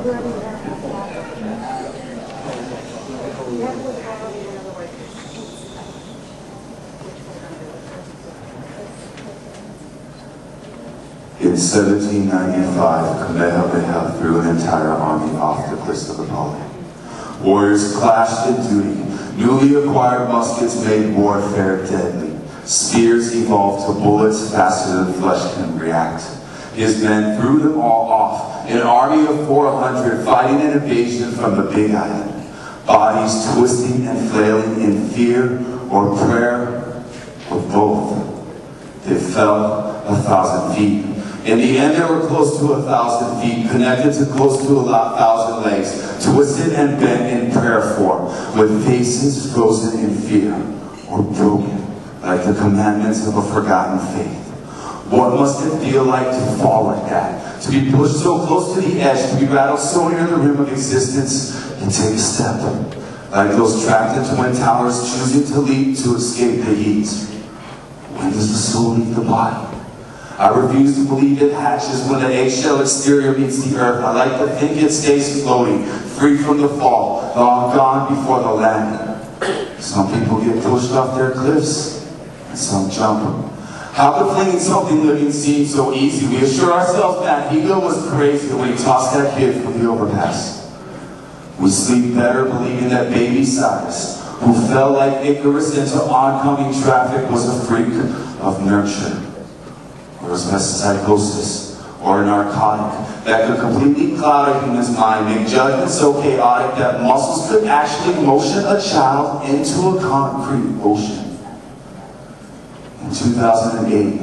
In 1795, Kamehameha threw an entire army off the cliffs of Napoleon. Warriors clashed in duty. Newly acquired muskets made warfare deadly. Spears evolved to bullets faster than flesh can react. His men threw them all off. An army of 400 fighting an invasion from the Big Island. Bodies twisting and flailing in fear or prayer, or both. They fell 1,000 feet. In the end, they were close to 1,000 feet, connected to close to 1,000 legs, twisted and bent in prayer form, with faces frozen in fear, or broken, like the commandments of a forgotten faith. What must it feel like to fall like that? To be pushed so close to the edge, to be rattled so near the rim of existence, and take a step, like those trapped in twin towers choosing to leap to escape the heat. When does the soul leave the body? I refuse to believe it hatches when the eggshell exterior meets the earth. I like to think it stays floating, free from the fall, long gone before the landing. Some people get pushed off their cliffs, and some jump. How could flinging something living seem so easy? We assure ourselves that Hilo was crazy when he tossed that kid from the overpass. We sleep better believing that baby Cyrus, who fell like Icarus into oncoming traffic, was a freak of nurture. Or psychosis, or a narcotic that could completely cloud a human's mind, make judgments so chaotic that muscles could actually motion a child into a concrete ocean. In 2008,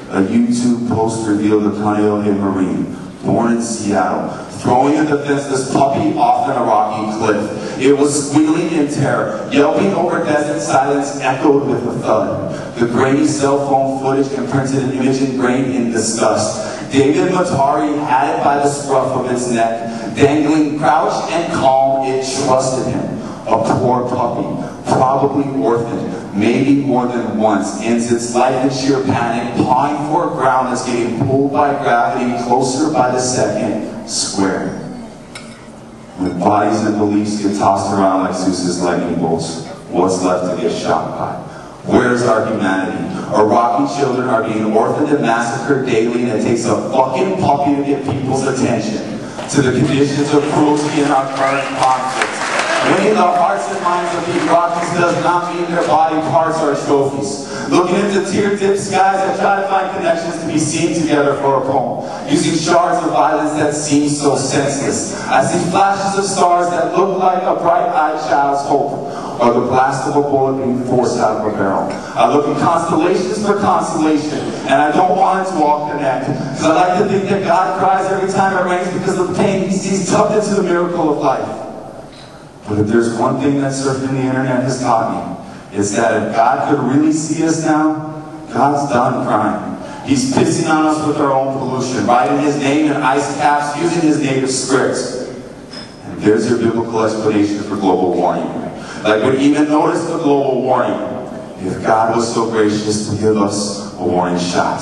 a YouTube post revealed a Kaneohe Marine, born in Seattle, throwing a defenseless puppy off an Iraqi cliff. It was squealing in terror, yelping over desert silence echoed with a thud. The grainy cell phone footage imprinted an image ingrained in disgust. David Matari had it by the scruff of its neck, dangling, crouched and calm. It trusted him. A poor puppy, probably orphaned, maybe more than once, ends its life in sheer panic, pawing for ground that's getting pulled by gravity closer by the second square. When bodies and beliefs get tossed around like Zeus's lightning bolts, what's left to get shocked by? Where's our humanity? Iraqi children are being orphaned and massacred daily, and it takes a fucking puppy to get people's attention to the conditions of cruelty in our current conflict. Winning the hearts and minds of the Iraqis does not mean their body parts are trophies. Looking into tear-dipped skies, I try to find connections to be seen together for a poem. Using shards of violence that seem so senseless. I see flashes of stars that look like a bright-eyed child's hope, or the blast of a bullet being forced out of a barrel. I look at constellations for consolation, and I don't want it to all connect, because I like to think that God cries every time it rains because of the pain he sees tucked into the miracle of life. But if there's one thing that surfing the internet has taught me, it's that if God could really see us now, God's done crying. He's pissing on us with our own pollution, writing his name in ice caps, using his native scripts. And there's your biblical explanation for global warming. Like we'd even notice the global warming if God was so gracious to give us a warning shot.